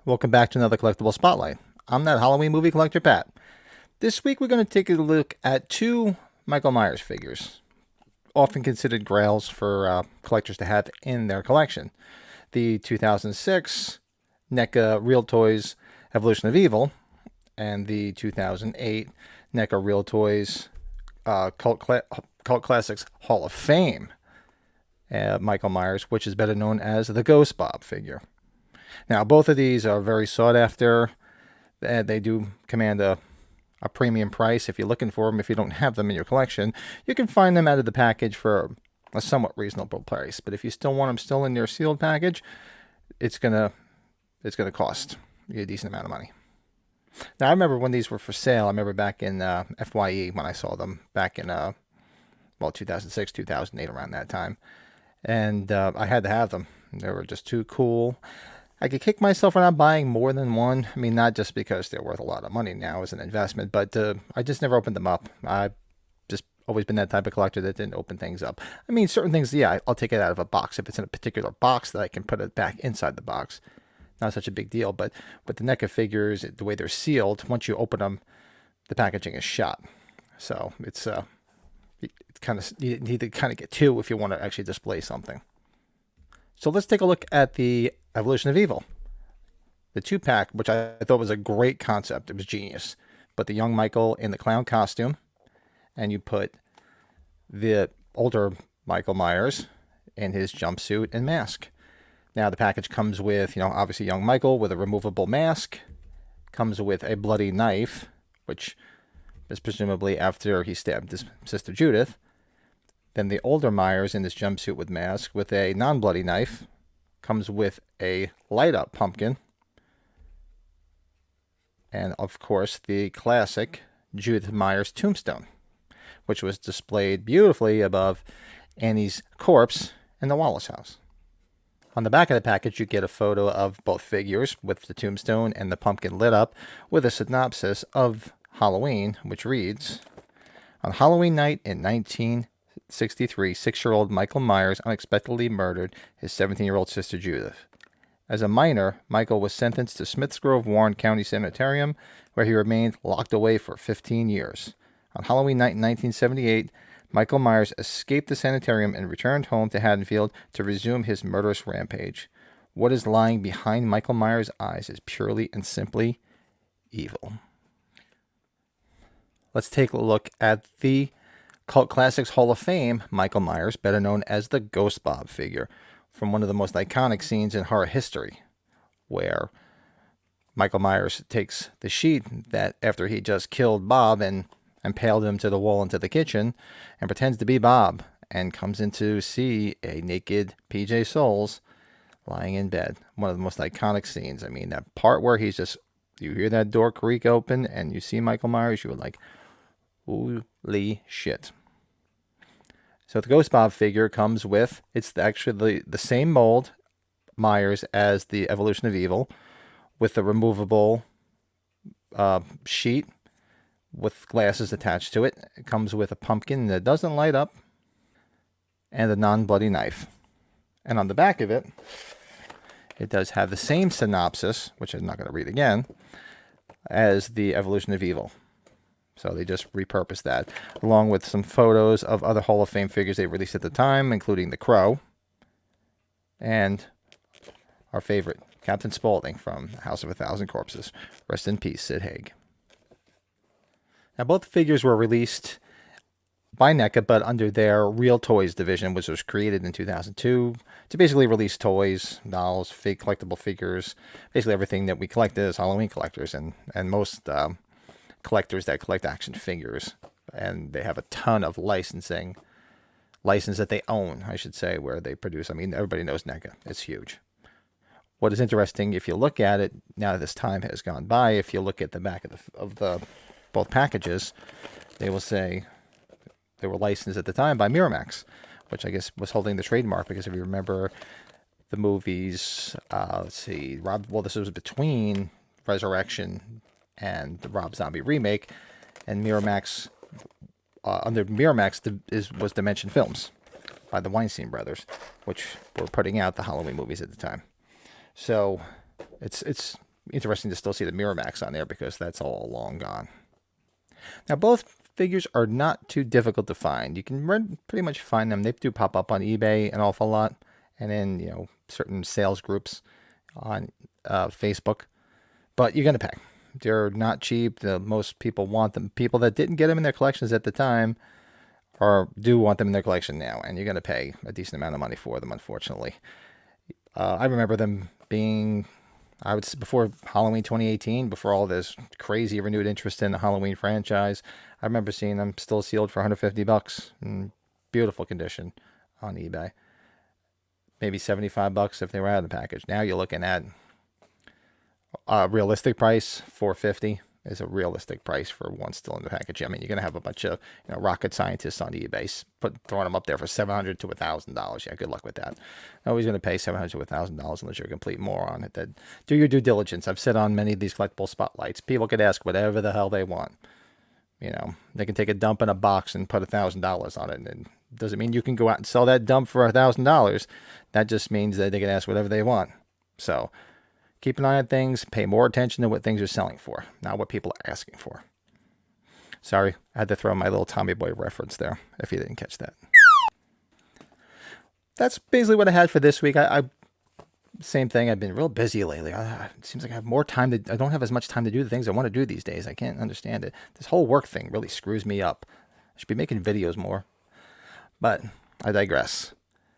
Welcome back to another Collectible Spotlight. I'm that Halloween movie collector, Pat. This week we're going to take a look at two Michael Myers figures, often considered grails for collectors to have in their collection. The 2006 NECA Real Toys Evolution of Evil and the 2008 NECA Real Toys Cult Classics Hall of Fame Michael Myers, which is better known as the Ghost Bob figure. Now, both of these are very sought after. They do command a premium price if you're looking for them. If you don't have them in your collection, you can find them out of the package for a somewhat reasonable price. But if you still want them still in their sealed package, it's gonna cost you a decent amount of money. Now, I remember when these were for sale. I remember back in FYE when I saw them back in 2006, 2008, around that time, and I had to have them. They were just too cool. I could kick myself for not buying more than one. I mean, not just because they're worth a lot of money now as an investment, but I just never opened them up. I've just always been that type of collector that didn't open things up. I mean, certain things, yeah, I'll take it out of a box. If it's in a particular box that I can put it back inside the box, not such a big deal. But with the NECA figures, the way they're sealed, once you open them, the packaging is shot. So it's kind of, you need to kind of get two if you want to actually display something. So let's take a look at the Evolution of Evil. The 2-pack, which I thought was a great concept. It was genius. But the young Michael in the clown costume, and you put the older Michael Myers in his jumpsuit and mask. Now the package comes with, obviously young Michael with a removable mask, comes with a bloody knife, which is presumably after he stabbed his sister Judith. Then the older Myers in this jumpsuit with mask with a non-bloody knife, comes with a light-up pumpkin, and of course the classic Judith Myers tombstone, which was displayed beautifully above Annie's corpse in the Wallace house. On the back of the package, you get a photo of both figures with the tombstone and the pumpkin lit up with a synopsis of Halloween, which reads, "On Halloween night in 1963, 6-year-old Michael Myers unexpectedly murdered his 17-year-old sister Judith. As a minor, Michael was sentenced to Smiths Grove Warren County Sanitarium, where he remained locked away for 15 years. On Halloween night in 1978, Michael Myers escaped the sanitarium and returned home to Haddonfield to resume his murderous rampage. What is lying behind Michael Myers' eyes is purely and simply evil." Let's take a look at the Cult Classics Hall of Fame Michael Myers, better known as the Ghost Bob figure, from one of the most iconic scenes in horror history, where Michael Myers takes the sheet that after he just killed Bob and impaled him to the wall into the kitchen and pretends to be Bob and comes in to see a naked PJ Souls lying in bed. One of the most iconic scenes. I mean, that part where you hear that door creak open and you see Michael Myers, you were like, holy shit. So the Ghost Bob figure comes with, it's actually the same mold Myers as the Evolution of Evil, with the removable sheet with glasses attached to it. It comes with a pumpkin that doesn't light up and a non-bloody knife. And on the back of it, it does have the same synopsis, which I'm not going to read again, as the Evolution of Evil. So they just repurposed that, along with some photos of other Hall of Fame figures they released at the time, including the Crow and our favorite, Captain Spaulding from House of a Thousand Corpses. Rest in peace, Sid Haig. Now, both figures were released by NECA, but under their Real Toys division, which was created in 2002 to basically release toys, dolls, fake collectible figures, basically everything that we collect as Halloween collectors, and most collectors that collect action figures. And they have a ton of license that they own, I should say, where they produce. I mean, everybody knows NECA. It's huge. What is interesting, if you look at it, now that this time has gone by, if you look at the back of the both packages, they will say they were licensed at the time by Miramax, which I guess was holding the trademark, because if you remember the movies, this was between Resurrection and the Rob Zombie remake, and Miramax, under Miramax was Dimension Films by the Weinstein brothers, which were putting out the Halloween movies at the time. So it's interesting to still see the Miramax on there because that's all long gone. Now, both figures are not too difficult to find. You can pretty much find them. They do pop up on eBay an awful lot, and in certain sales groups on Facebook. But you're gonna pay. They're not cheap. Most people want them. People that didn't get them in their collections at the time, or do want them in their collection now, and you're gonna pay a decent amount of money for them. Unfortunately, I remember them being, I would say, before Halloween 2018, before all this crazy renewed interest in the Halloween franchise. I remember seeing them still sealed for $150 in beautiful condition on eBay. Maybe $75 if they were out of the package. Now you're looking at a realistic price, $450 is a realistic price for one still in the package. I mean, you're gonna have a bunch of rocket scientists on eBay throwing them up there for $700 to $1,000. Yeah, good luck with that. Nobody's gonna pay $700 to $1,000 unless you're a complete moron. That do your due diligence. I've said on many of these collectible spotlights, people could ask whatever the hell they want. They can take a dump in a box and put $1,000 on it, and it doesn't mean you can go out and sell that dump for $1,000. That just means that they can ask whatever they want. So keep an eye on things, pay more attention to what things are selling for, not what people are asking for. Sorry, I had to throw my little Tommy Boy reference there, if you didn't catch that. That's basically what I had for this week. Same thing, I've been real busy lately. It seems like I have more time I don't have as much time to do the things I want to do these days. I can't understand it. This whole work thing really screws me up. I should be making videos more. But I digress.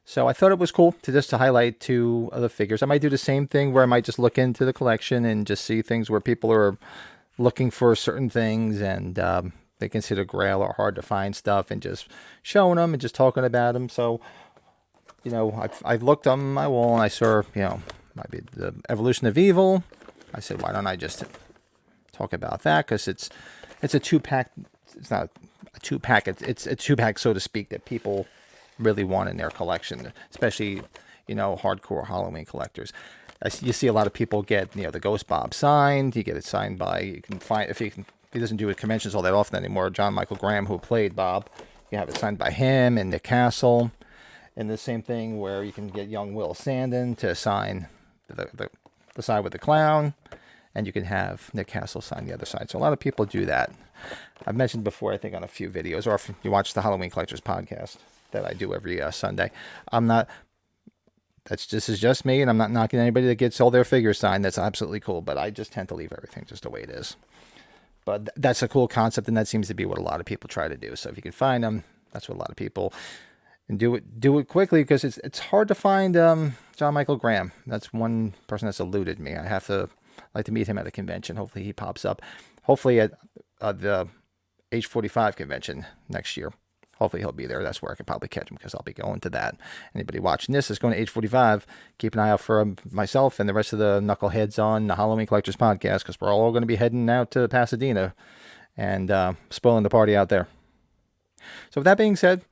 So I thought it was cool to highlight two of the figures. I might do the same thing where I might just look into the collection and just see things where people are looking for certain things and they consider grail or hard to find stuff, and just showing them and just talking about them. So, I looked on my wall and I saw, might be the Evolution of Evil. I said, why don't I just talk about that? Because it's a 2-pack. It's not a 2-pack. It's a 2-pack, so to speak, that people really want in their collection, especially hardcore Halloween collectors. You see a lot of people get the Ghost Bob signed. You get it signed by, you can find, if he doesn't do it conventions all that often anymore, John Michael Graham, who played Bob, you have it signed by him and Nick Castle. And the same thing where you can get young Will Sandin to sign the side with the clown, and you can have Nick Castle sign the other side. So a lot of people do that. I've mentioned before, I think on a few videos, or if you watch the Halloween Collectors podcast that I do every Sunday, this is just me, and I'm not knocking anybody that gets all their figures signed. That's absolutely cool, but I just tend to leave everything just the way it is. But that's a cool concept, and that seems to be what a lot of people try to do. So if you can find them, that's what a lot of people. And do it quickly, because it's hard to find John Michael Graham. That's one person that's eluded me. I like to meet him at a convention. Hopefully he pops up. Hopefully at the H45 convention next year. Hopefully he'll be there. That's where I could probably catch him, because I'll be going to that. Anybody watching this is going to H45. Keep an eye out for myself and the rest of the knuckleheads on the Halloween Collectors podcast, because we're all going to be heading out to Pasadena and spoiling the party out there. So with that being said,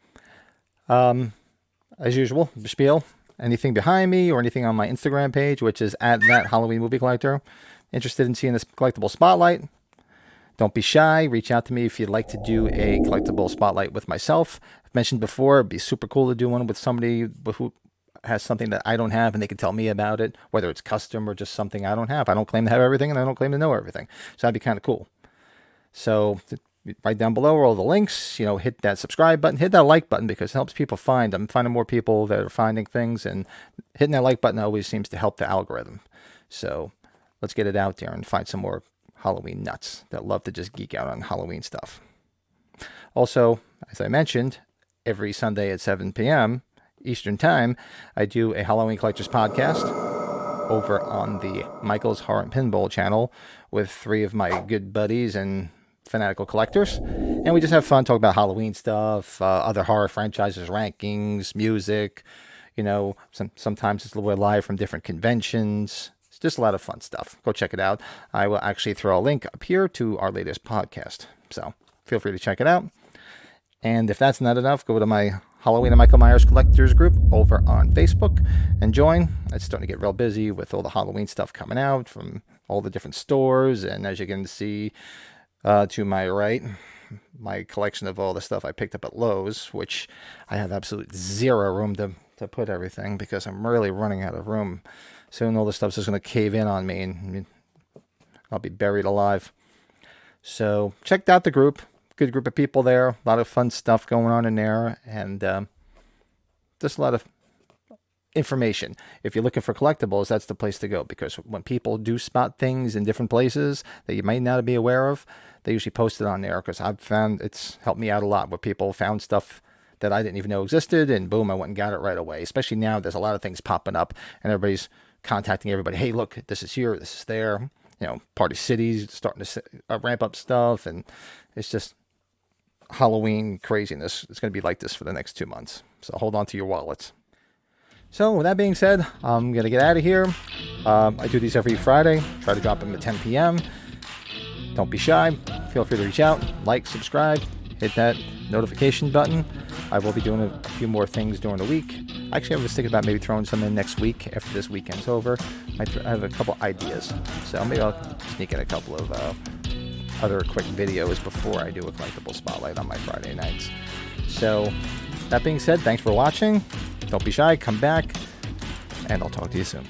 as usual, spiel, anything behind me or anything on my Instagram page, which is at that Halloween movie collector. Interested in seeing this collectible spotlight? Don't be shy. Reach out to me if you'd like to do a collectible spotlight with myself. I've mentioned before, it'd be super cool to do one with somebody who has something that I don't have, and they can tell me about it, whether it's custom or just something I don't have. I don't claim to have everything, and I don't claim to know everything. So that'd be kind of cool. So right down below are all the links. Hit that subscribe button, hit that like button, because it helps people find them. Finding more people that are finding things, and hitting that like button always seems to help the algorithm. So let's get it out there and find some more Halloween nuts that love to just geek out on Halloween stuff. Also, as I mentioned, every Sunday at 7 p.m. Eastern Time, I do a Halloween Collectors podcast over on the Michael's Horror and Pinball channel with 3 of my good buddies and fanatical collectors, and we just have fun, talk about Halloween stuff, other horror franchises, rankings, music. Sometimes it's a little bit live from different conventions. It's just a lot of fun stuff. Go check it out. I will actually throw a link up here to our latest podcast, so feel free to check it out. And if that's not enough, go to my Halloween and Michael Myers Collectors group over on Facebook and join. It's starting to get real busy with all the Halloween stuff coming out from all the different stores, and as you can see, to my right, my collection of all the stuff I picked up at Lowe's, which I have absolutely zero room to put everything, because I'm really running out of room. Soon all this stuff's just going to cave in on me, and I'll be buried alive. So checked out the group. Good group of people there. A lot of fun stuff going on in there. And just a lot of information. If you're looking for collectibles, that's the place to go, because when people do spot things in different places that you might not be aware of, they usually post it on there, because I've found it's helped me out a lot, where people found stuff that I didn't even know existed, and boom, I went and got it right away. Especially now, there's a lot of things popping up, and everybody's contacting everybody. Hey, look, this is here, this is there. You know, Party City's starting to ramp up stuff, and it's just Halloween craziness. It's going to be like this for the next 2 months. So hold on to your wallets. So with that being said, I'm going to get out of here. I do these every Friday. Try to drop them at 10 p.m. Don't be shy. Feel free to reach out, like, subscribe, hit that notification button. I will be doing a few more things during the week. Actually, I was thinking about maybe throwing some in next week after this weekend's over. I have a couple ideas. So maybe I'll sneak in a couple of other quick videos before I do a collectible spotlight on my Friday nights. So that being said, thanks for watching. Don't be shy, come back, and I'll talk to you soon.